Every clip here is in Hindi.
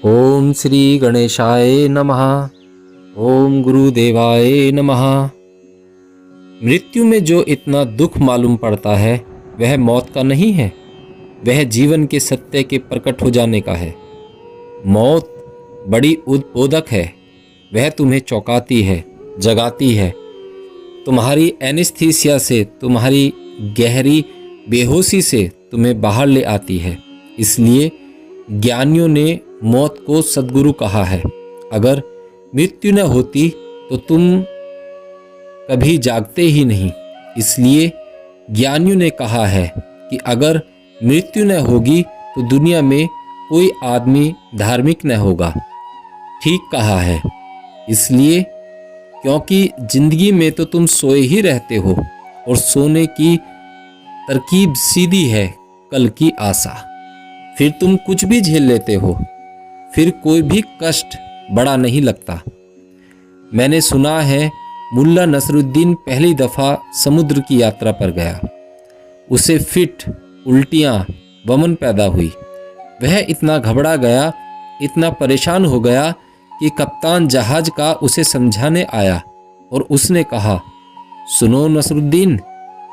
ओम श्री गणेशाय नमः। ओम गुरुदेवाय नमः। मृत्यु में जो इतना दुख मालूम पड़ता है वह मौत का नहीं है, वह जीवन के सत्य के प्रकट हो जाने का है। मौत बड़ी उद्बोधक है, वह तुम्हें चौंकाती है, जगाती है, तुम्हारी एनेस्थीसिया से, तुम्हारी गहरी बेहोशी से तुम्हें बाहर ले आती है। इसलिए ज्ञानियों ने मौत को सद्गुरु कहा है। अगर मृत्यु न होती तो तुम कभी जागते ही नहीं। इसलिए ज्ञानियों ने कहा है कि अगर मृत्यु न होगी तो दुनिया में कोई आदमी धार्मिक न होगा। ठीक कहा है, इसलिए क्योंकि जिंदगी में तो तुम सोए ही रहते हो और सोने की तरकीब सीधी है कल की आशा। फिर तुम कुछ भी झेल लेते हो, फिर कोई भी कष्ट बड़ा नहीं लगता। मैंने सुना है मुल्ला नसरुद्दीन पहली दफ़ा समुद्र की यात्रा पर गया। उसे फिट, उल्टियाँ, वमन पैदा हुई। वह इतना घबरा गया, इतना परेशान हो गया कि कप्तान जहाज का उसे समझाने आया और उसने कहा, सुनो नसरुद्दीन,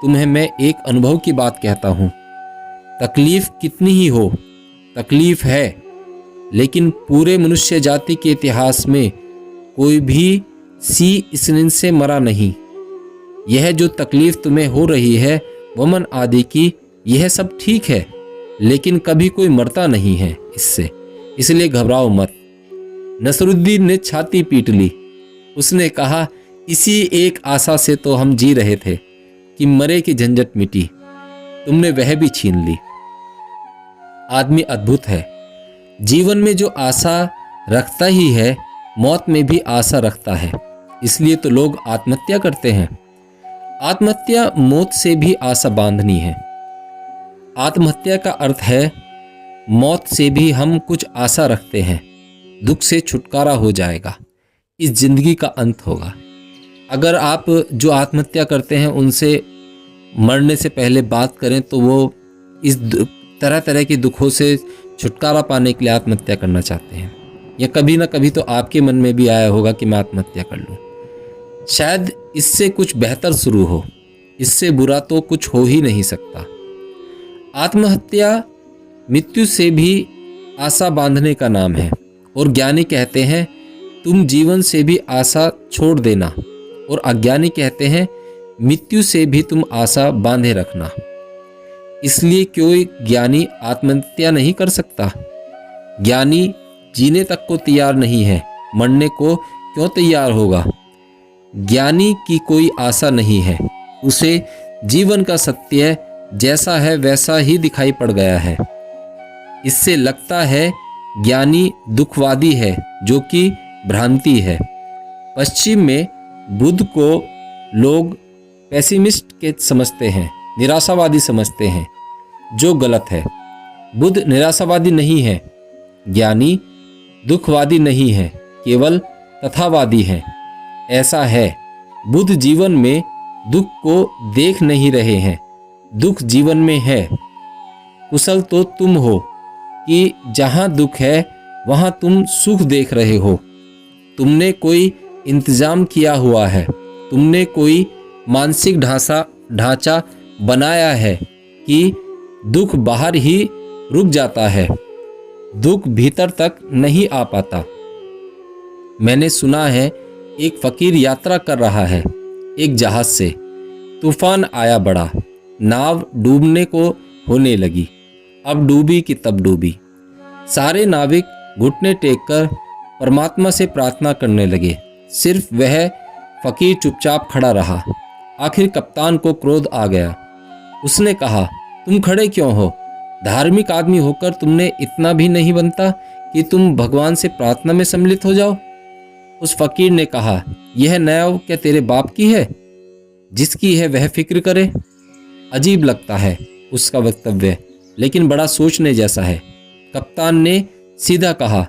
तुम्हें मैं एक अनुभव की बात कहता हूँ। तकलीफ़ कितनी ही हो, तकलीफ़ है, लेकिन पूरे मनुष्य जाति के इतिहास में कोई भी सी स्नेन से मरा नहीं। यह जो तकलीफ़ तुम्हें हो रही है वमन आदि की, यह सब ठीक है, लेकिन कभी कोई मरता नहीं है इससे, इसलिए घबराओ मत। नसरुद्दीन ने छाती पीट ली। उसने कहा, इसी एक आशा से तो हम जी रहे थे कि मरे की झंझट मिटी, तुमने वह भी छीन ली। आदमी अद्भुत है, जीवन में जो आशा रखता ही है मौत में भी आशा रखता है। इसलिए तो लोग आत्महत्या करते हैं। आत्महत्या मौत से भी आशा बांधनी है। आत्महत्या का अर्थ है मौत से भी हम कुछ आशा रखते हैं, दुख से छुटकारा हो जाएगा, इस जिंदगी का अंत होगा। अगर आप जो आत्महत्या करते हैं उनसे मरने से पहले बात करें तो वो इस तरह तरह के दुखों से छुटकारा पाने के लिए आत्महत्या करना चाहते हैं, या कभी ना कभी तो आपके मन में भी आया होगा कि मैं आत्महत्या कर लूं। शायद इससे कुछ बेहतर शुरू हो, इससे बुरा तो कुछ हो ही नहीं सकता। आत्महत्या मृत्यु से भी आशा बांधने का नाम है, और ज्ञानी कहते हैं तुम जीवन से भी आशा छोड़ देना, और अज्ञानी कहते हैं मृत्यु से भी तुम आशा बांधे रखना। इसलिए कोई ज्ञानी आत्महत्या नहीं कर सकता। ज्ञानी जीने तक को तैयार नहीं है, मरने को क्यों तैयार होगा। ज्ञानी की कोई आशा नहीं है, उसे जीवन का सत्य जैसा है वैसा ही दिखाई पड़ गया है। इससे लगता है ज्ञानी दुखवादी है, जो कि भ्रांति है। पश्चिम में बुद्ध को लोग पेसिमिस्ट के समझते हैं, निराशावादी समझते हैं, जो गलत है। बुद्ध निराशावादी नहीं है, ज्ञानी दुखवादी नहीं है, केवल तथावादी है। ऐसा है, बुद्ध जीवन में दुख को देख नहीं रहे हैं, दुख जीवन में है। कुशल तो तुम हो कि जहाँ दुख है वहाँ तुम सुख देख रहे हो। तुमने कोई इंतजाम किया हुआ है, तुमने कोई मानसिक ढांचा बनाया है कि दुख बाहर ही रुक जाता है, दुख भीतर तक नहीं आ पाता। मैंने सुना है एक फकीर यात्रा कर रहा है एक जहाज से। तूफान आया बड़ा, नाव डूबने को होने लगी। अब डूबी कि तब डूबी। सारे नाविक घुटने टेककर परमात्मा से प्रार्थना करने लगे। सिर्फ वह फकीर चुपचाप खड़ा रहा। आखिर कप्तान को क्रोध आ गया। उसने कहा, तुम खड़े क्यों हो? धार्मिक आदमी होकर तुमने इतना भी नहीं बनता कि तुम भगवान से प्रार्थना में सम्मिलित हो जाओ। उस फकीर ने कहा, यह नाव क्या तेरे बाप की है? जिसकी है वह फिक्र करे। अजीब लगता है उसका वक्तव्य, लेकिन बड़ा सोचने जैसा है। कप्तान ने सीधा कहा,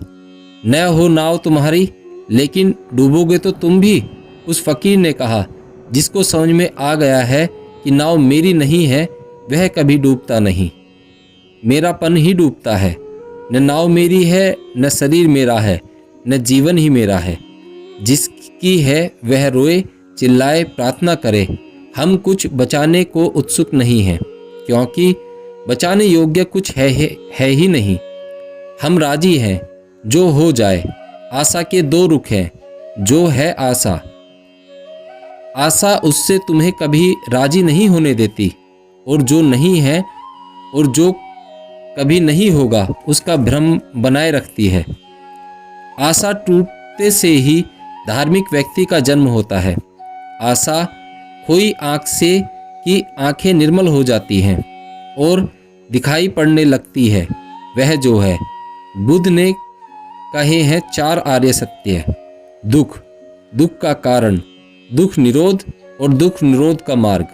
न हो नाव तुम्हारी, लेकिन डूबोगे तो तुम भी। उस फकीर ने कहा, जिसको समझ में आ गया है कि नाव मेरी नहीं है वह कभी डूबता नहीं, मेरापन ही डूबता है। न नाव मेरी है, न शरीर मेरा है, न जीवन ही मेरा है। जिसकी है वह रोए, चिल्लाए, प्रार्थना करे। हम कुछ बचाने को उत्सुक नहीं हैं, क्योंकि बचाने योग्य कुछ है ही नहीं। हम राजी हैं जो हो जाए। आशा के दो रुख हैं, जो है आशा। आशा उससे तुम्हें कभी राजी नहीं होने देती, और जो नहीं है और जो कभी नहीं होगा उसका भ्रम बनाए रखती है। आशा टूटने से ही धार्मिक व्यक्ति का जन्म होता है। आशा खोई आँख से कि आँखें निर्मल हो जाती हैं और दिखाई पड़ने लगती है वह जो है। बुद्ध ने कहे हैं 4 आर्य सत्य: दुख, दुख का कारण, दुख निरोध और दुख निरोध का मार्ग।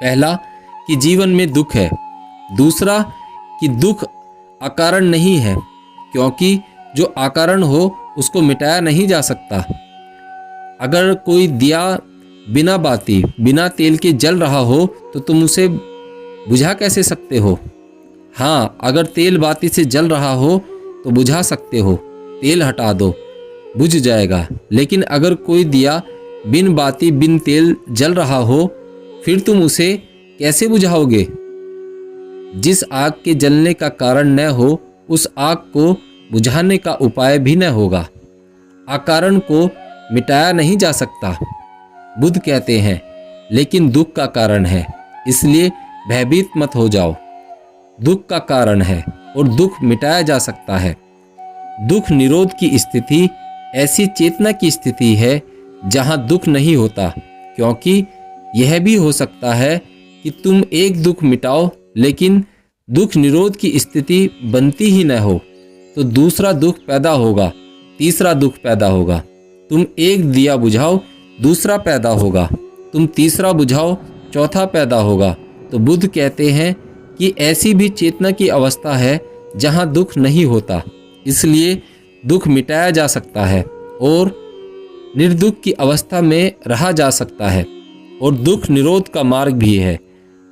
पहला कि जीवन में दुख है। दूसरा कि दुख अकारण नहीं है, क्योंकि जो अकारण हो उसको मिटाया नहीं जा सकता। अगर कोई दिया बिना बाती, बिना तेल के जल रहा हो तो तुम उसे बुझा कैसे सकते हो? हाँ, अगर तेल बाती से जल रहा हो तो बुझा सकते हो। तेल हटा दो, बुझ जाएगा। लेकिन अगर कोई दिया बिन बाती बिन तेल जल रहा हो, फिर तुम उसे कैसे बुझाओगे? जिस आग के जलने का कारण न हो, उस आग को बुझाने का उपाय भी न होगा। अकारण को मिटाया नहीं जा सकता, बुद्ध कहते हैं, लेकिन दुख का कारण है, इसलिए भयभीत मत हो जाओ। दुख का कारण है और दुख मिटाया जा सकता है। दुख निरोध की स्थिति ऐसी चेतना की स्थिति है जहाँ दुख नहीं होता, क्योंकि यह भी हो सकता है कि तुम एक दुख मिटाओ लेकिन दुख निरोध की स्थिति बनती ही न हो, तो दूसरा दुख पैदा होगा, तीसरा दुख पैदा होगा। तुम एक दिया बुझाओ, दूसरा पैदा होगा। तुम तीसरा बुझाओ, चौथा पैदा होगा। तो बुद्ध कहते हैं कि ऐसी भी चेतना की अवस्था है जहाँ दुख नहीं होता, इसलिए दुख मिटाया जा सकता है और निर्दुख की अवस्था में रहा जा सकता है। और दुख निरोध का मार्ग भी है,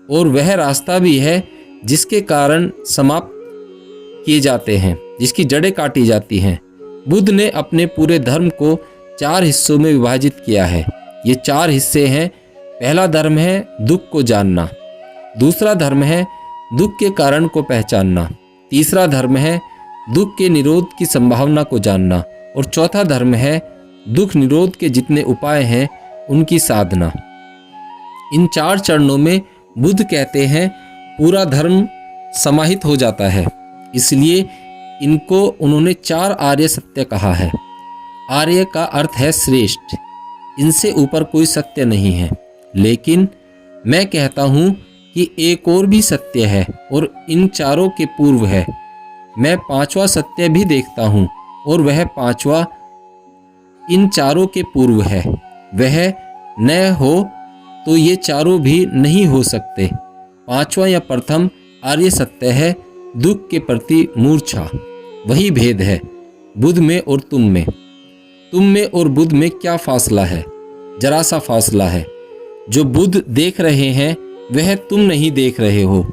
और वह रास्ता भी है जिसके कारण समाप्त किए जाते हैं, जिसकी जड़ें काटी जाती हैं। बुद्ध ने अपने पूरे धर्म को 4 हिस्सों में विभाजित किया है। ये 4 हिस्से हैं। पहला धर्म है दुख को जानना। दूसरा धर्म है दुख के कारण को पहचानना। तीसरा धर्म है दुख के निरोध की संभावना को जानना। और चौथा धर्म है दुख निरोध के जितने उपाय हैं उनकी साधना। इन 4 चरणों में बुद्ध कहते हैं पूरा धर्म समाहित हो जाता है, इसलिए इनको उन्होंने 4 आर्य सत्य कहा है। आर्य का अर्थ है श्रेष्ठ, इनसे ऊपर कोई सत्य नहीं है। लेकिन मैं कहता हूँ कि एक और भी सत्य है और इन चारों के पूर्व है। मैं 5वां सत्य भी देखता हूँ और वह 5वां इन चारों के पूर्व है। वह न हो तो ये चारों भी नहीं हो सकते। 5वां या प्रथम आर्य सत्य है दुख के प्रति मूर्छा। वही भेद है बुद्ध में और तुम में। तुम में और बुद्ध में क्या फासला है? जरा सा फासला है। जो बुद्ध देख रहे हैं वह तुम नहीं देख रहे हो।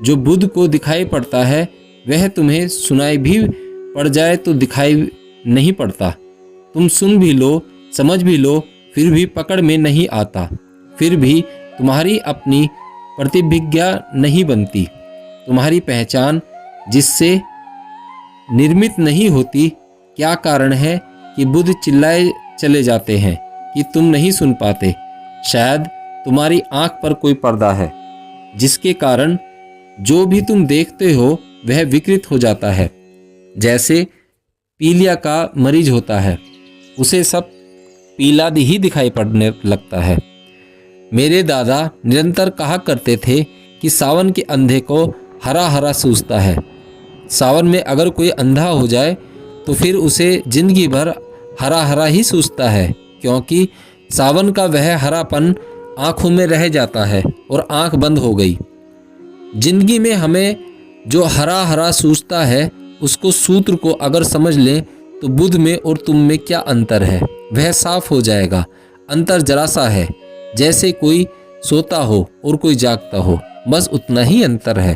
जो बुद्ध को दिखाई पड़ता है वह तुम्हें सुनाई भी पड़ जाए तो दिखाई नहीं पड़ता। तुम सुन भी लो, समझ भी लो, फिर भी पकड़ में नहीं आता। फिर भी तुम्हारी अपनी प्रतिभिज्ञा नहीं बनती। तुम्हारी पहचान जिससे निर्मित नहीं होती। क्या कारण है कि बुद्ध चिल्लाए चले जाते हैं कि तुम नहीं सुन पाते? शायद तुम्हारी आंख पर कोई पर्दा है जिसके कारण जो भी तुम देखते हो वह विकृत हो जाता है। जैसे पीलिया का मरीज होता है, उसे सब पीला ही दिखाई पड़ने लगता है। मेरे दादा निरंतर कहा करते थे कि सावन के अंधे को हरा हरा सूझता है। सावन में अगर कोई अंधा हो जाए तो फिर उसे जिंदगी भर हरा हरा ही सूझता है, क्योंकि सावन का वह हरापन आँखों में रह जाता है और आँख बंद हो गई। जिंदगी में हमें जो हरा हरा सूझता है उसको सूत्र को अगर समझ लें तो बुद्ध में और तुम में क्या अंतर है वह साफ हो जाएगा। अंतर जरा सा है, जैसे कोई सोता हो और कोई जागता हो, बस उतना ही अंतर है।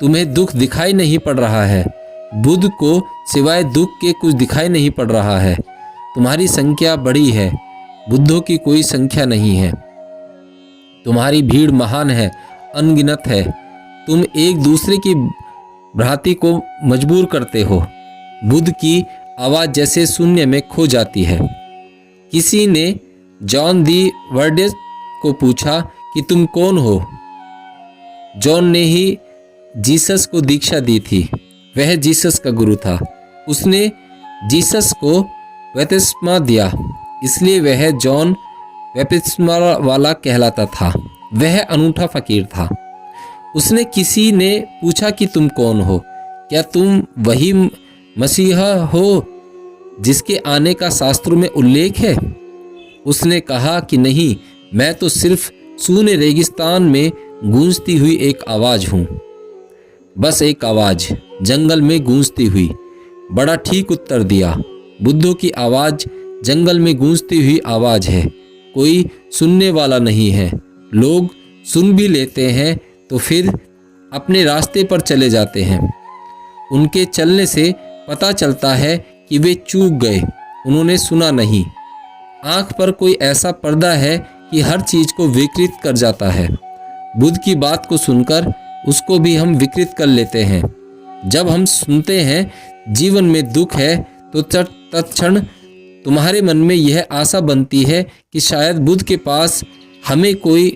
तुम्हें दुख दिखाई नहीं पड़ रहा है। बुद्ध को सिवाय दुख के कुछ दिखाई नहीं पड़ रहा है। तुम्हारी संख्या बड़ी है, बुद्धों की कोई संख्या नहीं है। तुम्हारी भीड़ महान है, अनगिनत है। तुम एक दूसरे की भ्रांति को मजबूर करते हो। बुद्ध की आवाज़ जैसे शून्य में खो जाती है। किसी ने जॉन दी वर्डेस को पूछा कि तुम कौन हो। जॉन ने ही जीसस को दीक्षा दी थी। वह जीसस का गुरु था। उसने जीसस को बपतिस्मा दिया, इसलिए वह जॉन बपतिस्मा वाला कहलाता था। वह अनूठा फकीर था। उसने किसी ने पूछा कि तुम कौन हो, क्या तुम वही मसीहा हो जिसके आने का शास्त्रों में उल्लेख है? उसने कहा कि नहीं, मैं तो सिर्फ सूने रेगिस्तान में गूंजती हुई एक आवाज़ हूँ। बस एक आवाज़ जंगल में गूंजती हुई। बड़ा ठीक उत्तर दिया। बुद्धों की आवाज़ जंगल में गूंजती हुई आवाज़ है। कोई सुनने वाला नहीं है। लोग सुन भी लेते हैं तो फिर अपने रास्ते पर चले जाते हैं। उनके चलने से पता चलता है कि वे चूक गए, उन्होंने सुना नहीं। आँख पर कोई ऐसा पर्दा है कि हर चीज़ को विकृत कर जाता है। बुद्ध की बात को सुनकर उसको भी हम विकृत कर लेते हैं। जब हम सुनते हैं जीवन में दुख है तो तत्क्षण तुम्हारे मन में यह आशा बनती है कि शायद बुद्ध के पास हमें कोई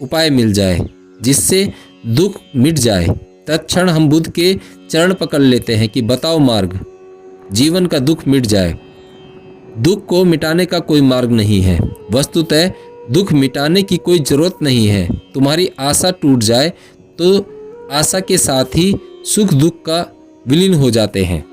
उपाय मिल जाए जिससे दुख मिट जाए। तत्क्षण हम बुद्ध के चरण पकड़ लेते हैं कि बताओ मार्ग, जीवन का दुख मिट जाए। दुख को मिटाने का कोई मार्ग नहीं है। वस्तुतः दुख मिटाने की कोई ज़रूरत नहीं है। तुम्हारी आशा टूट जाए तो आशा के साथ ही सुख दुख का विलीन हो जाते हैं।